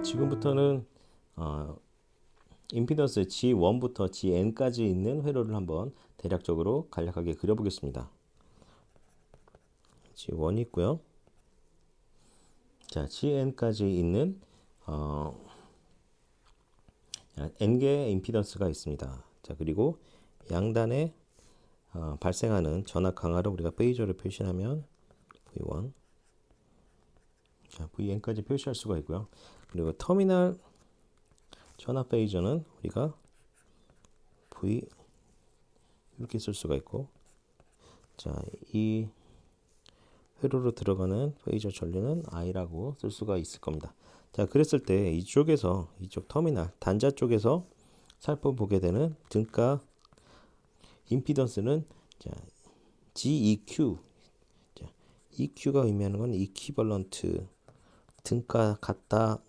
지금부터는 임피던스 G1부터 GN까지 있는 회로를 한번 대략적으로 간략하게 그려보겠습니다. G1이 있고요. 자, GN까지 있는 N개의 임피던스가 있습니다. 자, 그리고 양단에 발생하는 전압 강화를 우리가 페이저로 표시하면 V1, 자, VN까지 표시할 수가 있고요. 그리고 터미널 전압 페이저는 우리가 V 이렇게 쓸 수가 있고, 자, 이 회로로 들어가는 페이저 전류는 I라고 쓸 수가 있을 겁니다. 자, 그랬을 때 이쪽에서 이쪽 터미널 단자 쪽에서 살펴보게 되는 등가 임피던스는 자, GEQ. 자, EQ가 의미하는 건 이퀴벌런트, 등가 같다,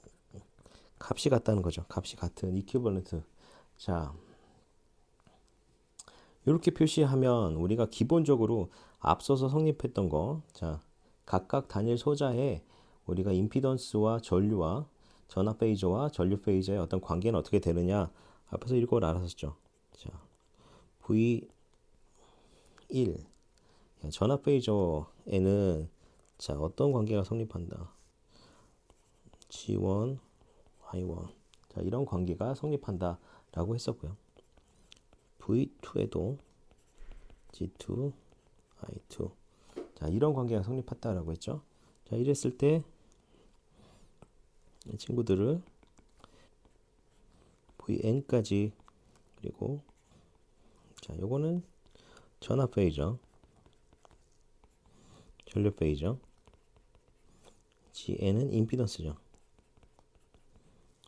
값이 같다는 거죠. 값이 같은 이퀴벌런트. 자, 이렇게 표시하면 우리가 기본적으로 앞서서 성립했던 거, 자, 각각 단일 소자에 우리가 임피던스와 전류와 전압 페이저와 전류 페이저의 어떤 관계는 어떻게 되느냐 앞에서 이걸 알았었죠. 자, V1 전압 페이저에는 자, 어떤 관계가 성립한다. G1, I1. 자, 이런 관계가 성립한다 라고 했었고요. V2에도 G2, I2. 자, 이런 관계가 성립했다라고 했죠. 자, 이랬을 때 이 친구들을 VN까지, 그리고 자, 요거는 전압 페이저, 전류 페이저, GN은 임피던스죠.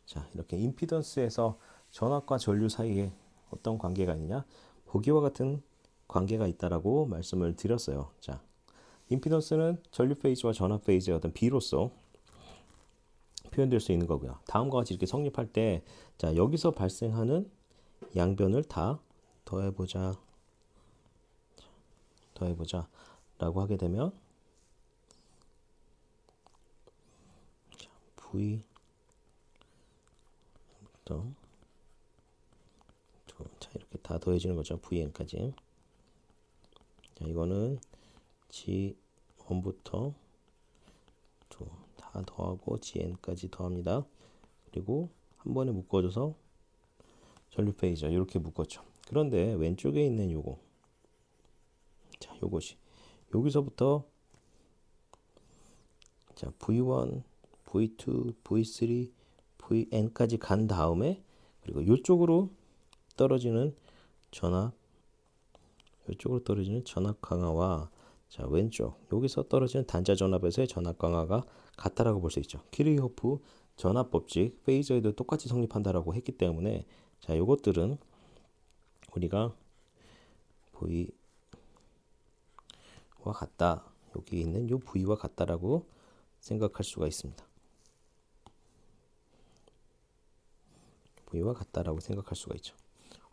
자, 이렇게 임피던스에서 전압과 전류 사이에 어떤 관계가 있냐? 보기와 같은 관계가 있다라고 말씀을 드렸어요. 자, 임피던스는 전류 페이지와 전압 페이지의 어떤 비로서 표현될 수 있는 거고요. 다음과 같이 이렇게 성립할 때, 자, 여기서 발생하는 양변을 다 더해보자 라고 하게 되면, 자, V 자, 이렇게 다 더해지는 거죠. VN까지. 자, 이거는 G1부터 다 더하고 GN까지 더합니다. 그리고 한 번에 묶어줘서 전류 페이저 이렇게 묶었죠. 그런데 왼쪽에 있는 요거, 자, 요것이 여기서부터 자, V1, V2, V3, VN까지 간 다음에, 그리고 이쪽으로 떨어지는 전압, 이쪽으로 떨어지는 전압 강화와, 자, 왼쪽 여기서 떨어지는 단자 전압에서의 전압 강화가 같다라고 볼 수 있죠. 키르호프 전압 법칙 페이저에도 똑같이 성립한다라고 했기 때문에, 자, 요것들은 우리가 V와 같다, 여기 있는 요 V와 같다라고 생각할 수가 있습니다. V와 같다라고 생각할 수가 있죠.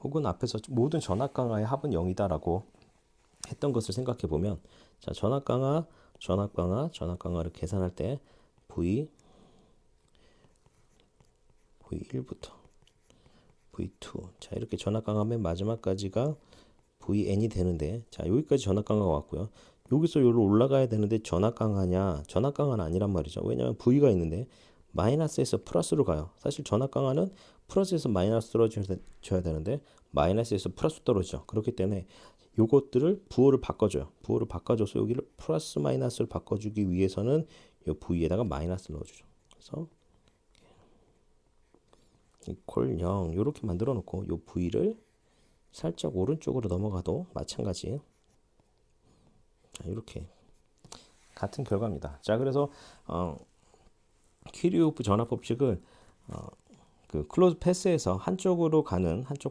혹은 앞에서 모든 전압 강화의 합은 0이다라고 했던 것을 생각해 보면, 자, 전압 강화를 계산할 때 V1부터 V2, 자, 이렇게 전압 강화 맨 마지막까지가 VN이 되는데, 자, 여기까지 전압 강화가 왔고요. 여기서 여기로 올라가야 되는데 전압 강화냐? 전압 강화는 아니란 말이죠. 왜냐하면 V가 있는데 마이너스에서 플러스로 가요. 사실 전압 강화는 플러스에서 마이너스 떨어져야 되는데 마이너스에서 플러스 떨어지죠. 그렇기 때문에 요것들을 부호를 바꿔줘요. 부호를 바꿔줘서 여기를 플러스 마이너스를 바꿔주기 위해서는 이 V에다가 마이너스를 넣어주죠. 그래서 이퀄 0 이렇게 만들어 놓고 이 V를 살짝 오른쪽으로 넘어가도 마찬가지. 자, 이렇게 같은 결과입니다. 자, 그래서 키르호프 전압 법칙을 그 클로즈 패스에서 한쪽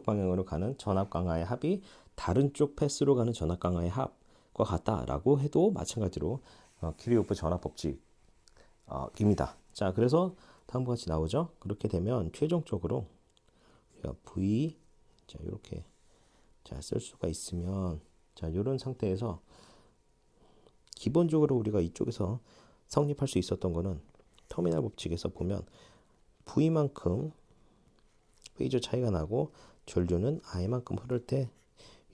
방향으로 가는 전압 강화의 합이 다른 쪽 패스로 가는 전압 강화의 합과 같다라고 해도 마찬가지로 키르호프 전압 법칙입니다. 자, 그래서 다음과 같이 나오죠. 그렇게 되면 최종적으로 우리가 V, 자, 이렇게 자, 쓸 수가 있으면, 자, 이런 상태에서 기본적으로 우리가 이쪽에서 성립할 수 있었던 거는 터미널 법칙에서 보면 V만큼 페이저 차이가 나고 전류는 I만큼 흐를 때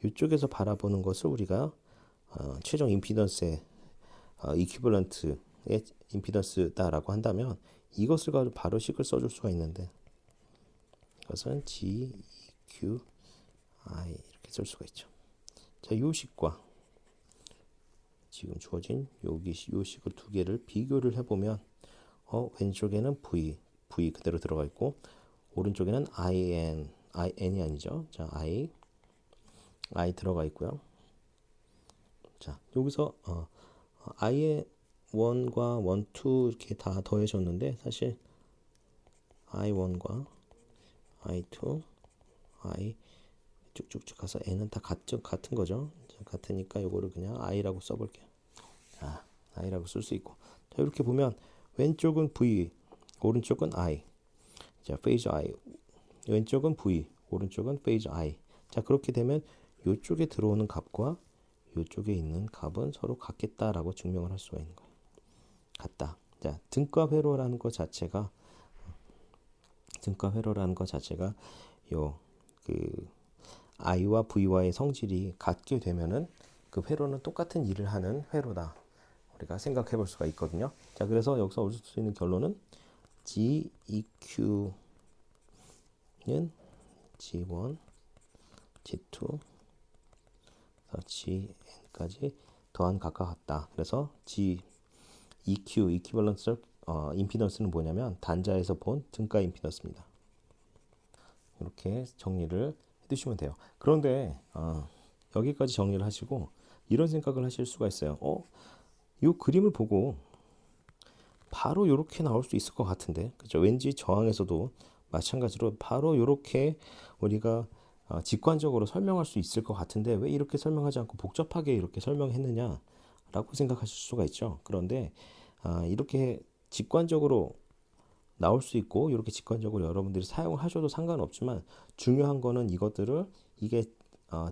이쪽에서 바라보는 것을 우리가 최종 임피던스의 이퀴벌런트의 임피던스다라고 한다면 이것을 가지고 바로 식을 써줄 수가 있는데 이것은 G, E, Q, I 이렇게 쓸 수가 있죠. 자, 요 식과 지금 주어진 요 식을 두 개를 비교를 해보면 왼쪽에는 V 그대로 들어가 있고 오른쪽에는 N이 아니죠. 자, I 들어가 있고요. 자, 여기서 I의 1과 1, 2 이렇게 다 더해졌는데 사실 I1과 I2, I 쭉쭉쭉 가서 N은 다 같은 거죠. 자, 같으니까 이거를 그냥 I라고 써볼게요. 자, I라고 쓸 수 있고. 자, 이렇게 보면 왼쪽은 V, 오른쪽은 I. 자, 페이저 I. 왼쪽은 V, 오른쪽은 페이저 I. 자, 그렇게 되면 이쪽에 들어오는 값과 이쪽에 있는 값은 서로 같겠다라고 증명을 할 수가 있는 거예요. 같다. 자, 등가 회로라는 것 자체가 요 그 I와 V와의 성질이 같게 되면은 그 회로는 똑같은 일을 하는 회로다. 우리가 생각해 볼 수가 있거든요. 자, 그래서 여기서 얻을 수 있는 결론은 GEQ는 G1, G2, GN까지 더한 값과 같다. 그래서 EQ, 이퀴벌런스 임피던스는 뭐냐면 단자에서 본 등가 임피던스입니다. 이렇게 정리를 해두시면 돼요. 그런데 여기까지 정리를 하시고 이런 생각을 하실 수가 있어요. 이 그림을 보고 바로 이렇게 나올 수 있을 것 같은데, 그죠? 왠지 저항에서도 마찬가지로 바로 이렇게 우리가 직관적으로 설명할 수 있을 것 같은데 왜 이렇게 설명하지 않고 복잡하게 이렇게 설명했느냐라고 생각하실 수가 있죠. 그런데 이렇게 직관적으로 나올 수 있고 이렇게 직관적으로 여러분들이 사용하셔도 상관없지만 중요한 거는 이것들을 이게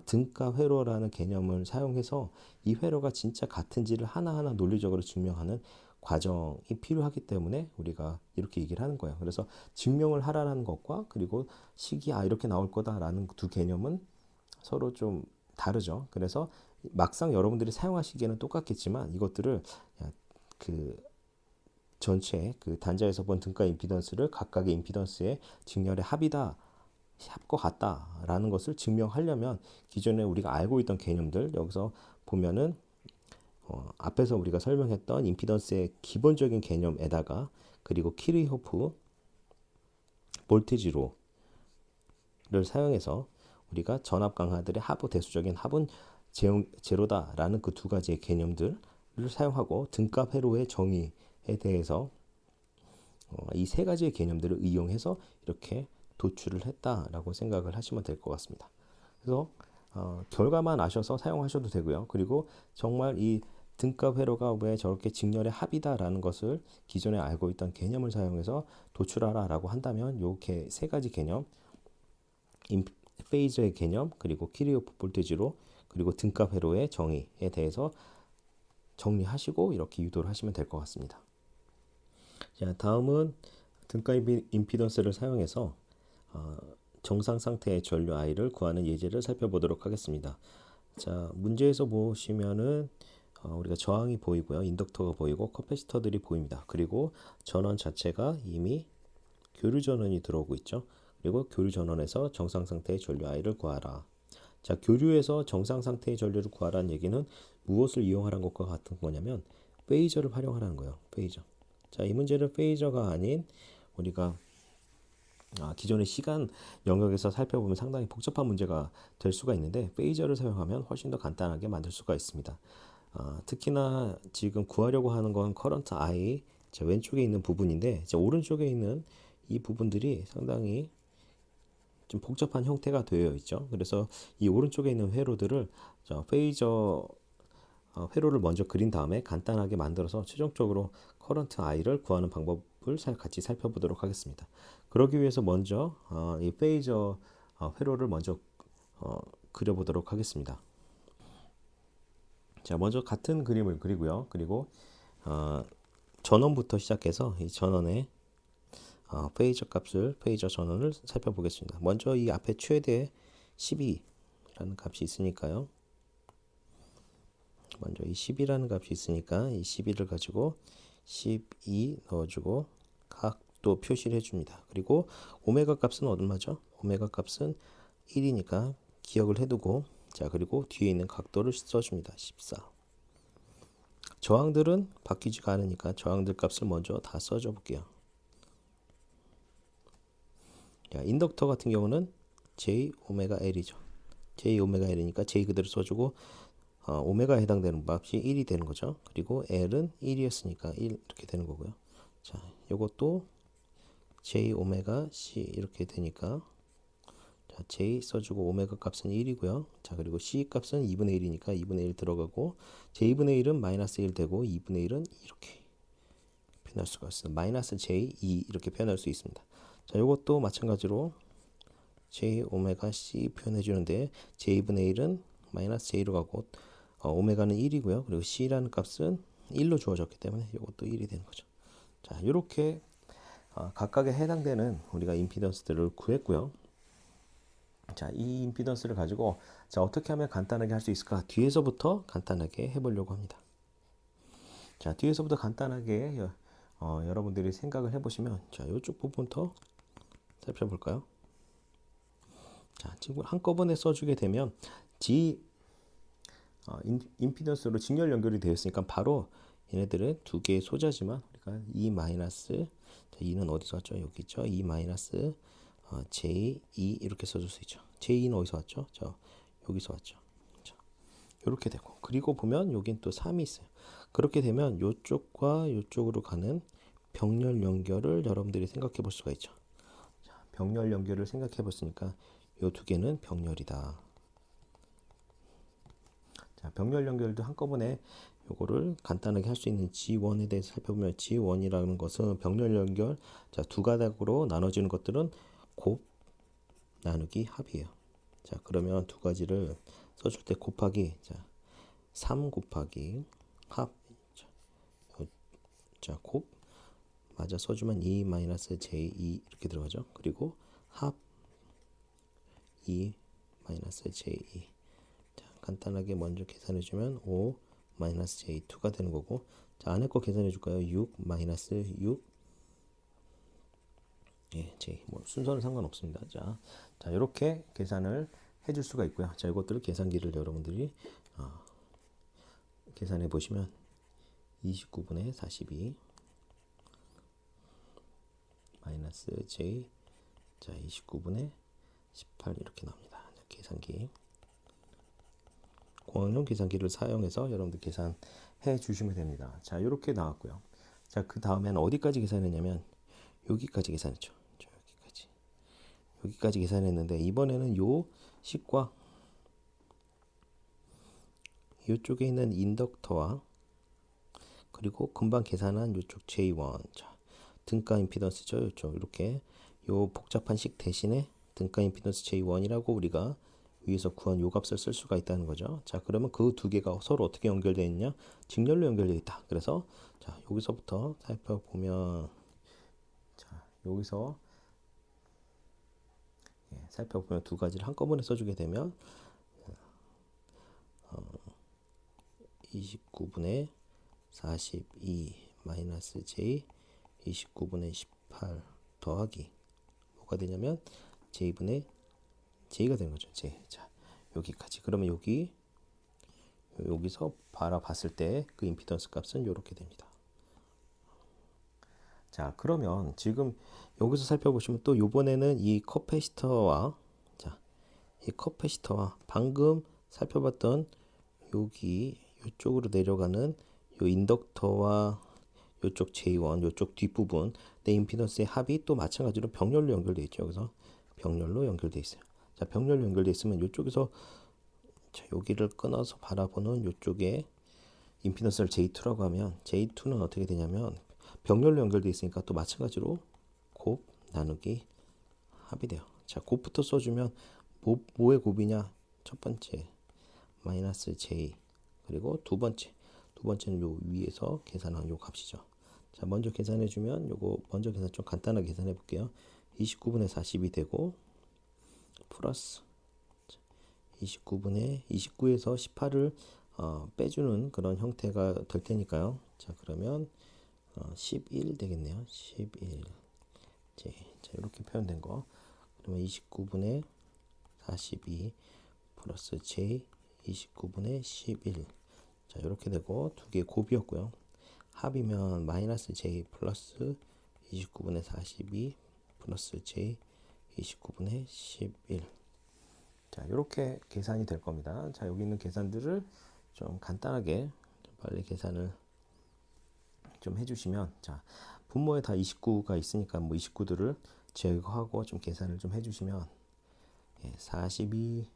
등가 회로라는 개념을 사용해서 이 회로가 진짜 같은지를 하나하나 논리적으로 증명하는 과정이 필요하기 때문에 우리가 이렇게 얘기를 하는 거예요. 그래서 증명을 하라는 것과 그리고 식이 이렇게 나올 거다라는 두 개념은 서로 좀 다르죠. 그래서 막상 여러분들이 사용하시기에는 똑같겠지만 이것들을 그 전체 그 단자에서 본 등가 임피던스를 각각의 임피던스의 직렬의 합이다, 합과 같다라는 것을 증명하려면 기존에 우리가 알고 있던 개념들 여기서 보면은 앞에서 우리가 설명했던 임피던스의 기본적인 개념에다가 그리고 키르호프 볼테지로를 사용해서 우리가 전압 강하들의 하부 대수적인 합은 제로다라는 그 두 가지의 개념들을 사용하고 등가 회로의 정의에 대해서 이 세 가지의 개념들을 이용해서 이렇게 도출을 했다라고 생각을 하시면 될 것 같습니다. 그래서 결과만 아셔서 사용하셔도 되고요. 그리고 정말 이 등가 회로가 왜 저렇게 직렬의 합이다라는 것을 기존에 알고 있던 개념을 사용해서 도출하라라고 한다면 이렇게 세 가지 개념, 페이저의 개념, 그리고 키르호프 볼테지로, 그리고 등가 회로의 정의에 대해서 정리하시고 이렇게 유도를 하시면 될 것 같습니다. 자, 다음은 등가 임피던스를 사용해서 정상 상태의 전류 I를 구하는 예제를 살펴보도록 하겠습니다. 자, 문제에서 보시면은 우리가 저항이 보이고요. 인덕터가 보이고 커패시터들이 보입니다. 그리고 전원 자체가 이미 교류 전원이 들어오고 있죠. 그리고 교류 전원에서 정상 상태의 전류 I를 구하라. 자, 교류에서 정상 상태의 전류를 구하라는 얘기는 무엇을 이용하라는 것과 같은 거냐면 페이저를 활용하라는 거예요. 페이저. 자, 이 문제는 페이저가 아닌 우리가 기존의 시간 영역에서 살펴보면 상당히 복잡한 문제가 될 수가 있는데 페이저를 사용하면 훨씬 더 간단하게 만들 수가 있습니다. 특히나 지금 구하려고 하는 건 커런트 I 왼쪽에 있는 부분인데 오른쪽에 있는 이 부분들이 상당히 좀 복잡한 형태가 되어 있죠. 그래서 이 오른쪽에 있는 회로들을 페이저 회로를 먼저 그린 다음에 간단하게 만들어서 최종적으로 커런트 I를 구하는 방법을 같이 살펴보도록 하겠습니다. 그러기 위해서 먼저 이 페이저 회로를 먼저 그려보도록 하겠습니다. 자, 먼저 같은 그림을 그리고요. 그리고 전원부터 시작해서 이 전원의 페이저 값을, 페이저 전원을 살펴보겠습니다. 먼저 이 앞에 최대 12라는 값이 있으니까요. 먼저 이 10이라는 값이 있으니까 이 12를 가지고 12 넣어주고 각도 표시를 해줍니다. 그리고 오메가 값은 얼마죠? 오메가 값은 1이니까 기억을 해두고, 자, 그리고 뒤에 있는 각도를 써줍니다. 14. 저항들은 바뀌지가 않으니까 저항들 값을 먼저 다 써줘 볼게요. 자, 인덕터 같은 경우는 J 오메가 L이죠. J 오메가 L이니까 J 그대로 써주고, 오메가에 해당되는 값이 1이 되는 거죠. 그리고 L은 1이었으니까 1 이렇게 되는 거고요. 자, 요것도 J 오메가 C 이렇게 되니까, 자, J 써주고 오메가 값은 1이고요. 자, 그리고 C 값은 2분의 1이니까 2분의 1 들어가고, J분의 1은 마이너스 1 되고 2분의 1은 이렇게 표현할 수가 있습니다. 마이너스 J 2 이렇게 표현할 수 있습니다. 자, 요것도 마찬가지로 J 오메가 C 표현해 주는데, J분의 1은 마이너스 J로 가고, 오메가는 1이고요. 그리고 C라는 값은 1로 주어졌기 때문에 이것도 1이 되는 거죠. 자, 이렇게 각각에 해당되는 우리가 임피던스들을 구했고요. 자, 이 임피던스를 가지고 자, 어떻게 하면 간단하게 할 수 있을까? 뒤에서부터 간단하게 해보려고 합니다. 자, 뒤에서부터 간단하게 여러분들이 생각을 해보시면, 자, 이쪽 부분부터 살펴볼까요? 자, 지금 한꺼번에 써주게 되면 임피던스로 직렬 연결이 되어 있으니까 바로 얘네들은 두 개의 소자지만 우리가 E 마이너스, 자, E는 어디서 왔죠? 여기 있죠. E 마이너스 J E 이렇게 써줄 수 있죠. J는 어디서 왔죠? 여기서 왔죠. 자, 이렇게 되고, 그리고 보면 여긴 또 3이 있어요. 그렇게 되면 이쪽과 이쪽으로 가는 병렬 연결을 여러분들이 생각해 볼 수가 있죠. 자, 병렬 연결을 생각해 봤으니까 이 두 개는 병렬이다. 자, 병렬 연결도 한꺼번에 요거를 간단하게 할 수 있는 G1에 대해서 살펴보면, G1이라는 것은 병렬 연결, 자, 두 가닥으로 나눠지는 것들은 곱 나누기 합이에요. 자, 그러면 두 가지를 써줄 때 곱하기, 자, 3 곱하기 합, 자, 곱 맞아 써주면 2 마이너스 J2 이렇게 들어가죠. 그리고 합 2 마이너스 J2. 자, 간단하게 먼저 계산해주면 5 마이너스 J2가 되는 거고, 자, 안에 거 계산해줄까요? 6 마이너스 6, 예, J. 뭐 순서는 상관없습니다. 자, 이렇게 계산을 해줄 수가 있고요. 자, 이것들을 계산기를 여러분들이 계산해 보시면 29분의 42 마이너스 J, 자, 29분의 18 이렇게 나옵니다. 자, 계산기, 공학용 계산기를 사용해서 여러분들 계산해 주시면 됩니다. 자, 이렇게 나왔고요. 자, 그 다음에는 어디까지 계산했냐면 여기까지 계산했죠. 여기까지 계산했는데, 이번에는 요 식과 이쪽에 있는 인덕터와 그리고 금방 계산한 이쪽 J1, 자, 등가 임피던스죠. 이쪽 이렇게 요 복잡한 식 대신에 등가 임피던스 J1이라고 우리가 위에서 구한 요 값을 쓸 수가 있다는 거죠. 자, 그러면 그 두 개가 서로 어떻게 연결되어 있냐? 직렬로 연결되어 있다. 그래서 자, 여기서부터 살펴보면, 자, 여기서 살펴보면 두 가지를 한꺼번에 써주게 되면 29분의 42 마이너스 J 29분의 18 더하기 뭐가 되냐면 J분의 J가 되는 거죠. J. 자, 여기까지. 그러면 여기서 바라봤을 때 그 임피던스 값은 이렇게 됩니다. 자, 그러면 지금 여기서 살펴보시면 또 요번에는 이 커패시터와, 자, 이 커패시터와 방금 살펴봤던 여기 이쪽으로 내려가는 요 인덕터와 요쪽 J1, 요쪽 뒷부분 내 임피던스의 합이 또 마찬가지로 병렬로 연결되어 있죠. 그래서 병렬로 연결되어 있어요. 자, 병렬로 연결되어 있으면 요쪽에서, 자, 여기를 끊어서 바라보는 요쪽에 임피던스를 J2라고 하면 J2는 어떻게 되냐면 병렬로 연결되어 있으니까 또 마찬가지로 곱 나누기 합이 돼요. 자, 곱부터 써주면 뭐의 곱이냐? 첫 번째 마이너스 J, 그리고 두 번째는 요 위에서 계산한 요 값이죠. 자, 먼저 계산해 주면 요거 먼저 계산 좀 간단하게 계산해 볼게요. 29분의 40이 되고 플러스 29분의 29에서 18을 빼주는 그런 형태가 될 테니까요. 자, 그러면 11 되겠네요. 11. 자, 이렇게 표현된 거. 그러면 29분의 42 플러스 j 29분의 11. 자, 이렇게 되고 두 개 곱이었고요. 합이면 마이너스 j 플러스 29분의 42 플러스 j 29분의 11. 자, 이렇게 계산이 될 겁니다. 자, 여기 있는 계산들을 좀 간단하게 좀 빨리 계산을 좀 해주시면, 자, 분모에 다 29가 있으니까 뭐 29들을 제거하고 좀 계산을 좀 해주시면 42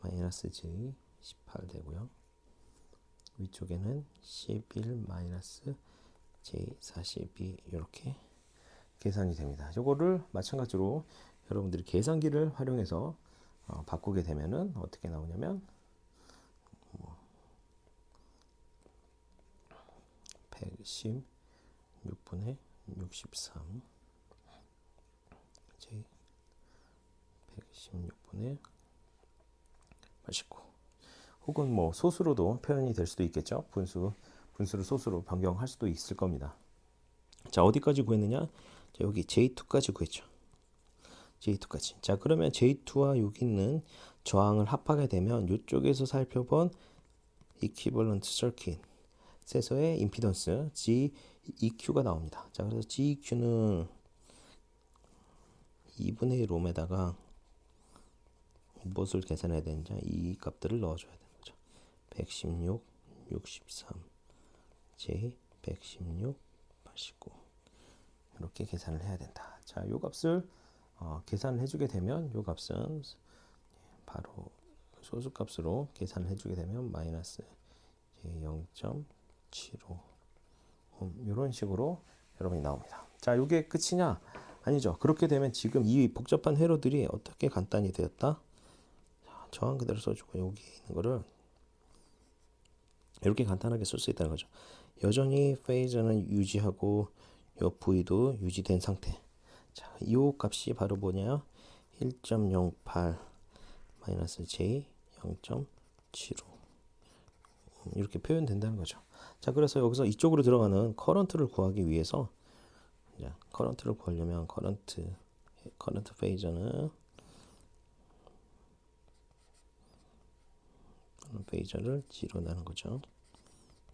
마이너스 j 18 되고요. 위쪽에는 11 마이너스 j 42 이렇게 계산이 됩니다. 이거를 마찬가지로 여러분들이 계산기를 활용해서 바꾸게 되면은 어떻게 나오냐면 116분의 63 j 116분의 89 혹은 뭐 소수로도 표현이 될 수도 있겠죠. 분수를 소수로 변경할 수도 있을 겁니다. 자, 어디까지 구했느냐? 자, 여기 J2까지 구했죠. J2까지. 자, 그러면 J2와 여기 있는 저항을 합하게 되면 이쪽에서 살펴본 equivalent circuit에서의 임피던스 GEQ가 나옵니다. 자, 그래서 GEQ는 2분의 1 옴에다가 무엇을 계산해야 되는지 이 값들을 넣어줘야 되는 거죠. 116, 63, J, 116, 89 이렇게 계산을 해야 된다. 자, 요 값을 계산을 해주게 되면 요 값은 바로 소수값으로 계산을 해주게 되면 마이너스 0.75 이런 식으로 여러분이 나옵니다. 자, 이게 끝이냐? 아니죠. 그렇게 되면 지금 이 복잡한 회로들이 어떻게 간단히 되었다? 자, 저항 그대로 써주고 여기 있는 거를 이렇게 간단하게 쓸 수 있다는 거죠. 여전히 페이저는 유지하고 요 V도 유지된 상태. 자, 이 값이 바로 뭐냐? 1.08 마이너스 J 0.75 이렇게 표현된다는 거죠. 자, 그래서 여기서 이쪽으로 들어가는 커런트를 구하기 위해서 커런트를 구하려면 커런트 페이저는 페이저를 지른다는 거죠.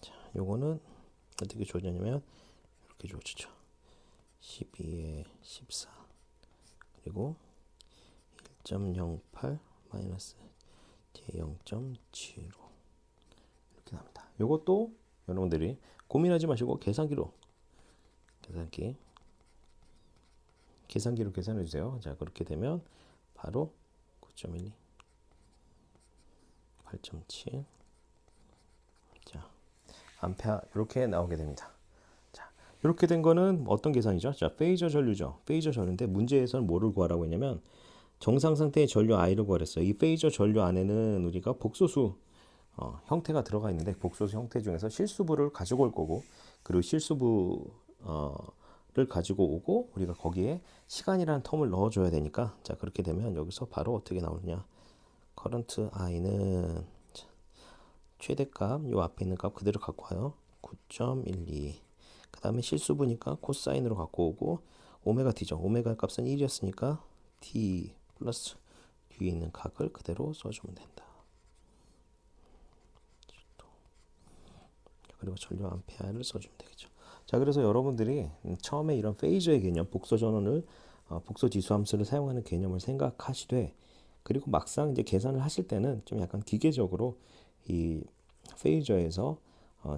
자, 요거는 어떻게 조절하냐면 이렇게 조절죠. 12에 14 그리고 1.08 마이너스 j0.75 이렇게 나옵니다. 요것도 여러분들이 고민하지 마시고 계산기로 계산해 주세요. 자, 그렇게 되면 바로 9.12 8.7 자, 암페어 이렇게 나오게 됩니다. 자, 이렇게 된 거는 어떤 계산이죠? 자, 페이저 전류죠. 페이저 전류인데 문제에서는 뭐를 구하라고 했냐면 정상 상태의 전류 I를 구하랬어요. 이 페이저 전류 안에는 우리가 복소수 형태가 들어가 있는데 복소수 형태 중에서 실수부를 가지고 올 거고 그리고 실수부 를 가지고 오고 우리가 거기에 시간이라는 텀을 넣어줘야 되니까 자, 그렇게 되면 여기서 바로 어떻게 나오느냐? 커런트 I는 최대값 요 앞에 있는 값 그대로 갖고 와요. 9.12 그 다음에 실수부니까 코사인으로 갖고 오고 오메가 T죠. 오메가 값은 1이었으니까 T 플러스 뒤에 있는 각을 그대로 써주면 된다. 그리고 전류 암페어를 써주면 되겠죠. 자, 그래서 여러분들이 처음에 이런 페이저의 개념, 복소 전원을 복소 지수 함수를 사용하는 개념을 생각하시되 그리고 막상 이제 계산을 하실 때는 좀 약간 기계적으로 이 페이저에서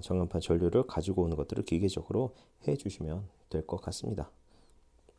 정연파 전류를 가지고 오는 것들을 기계적으로 해 주시면 될 것 같습니다.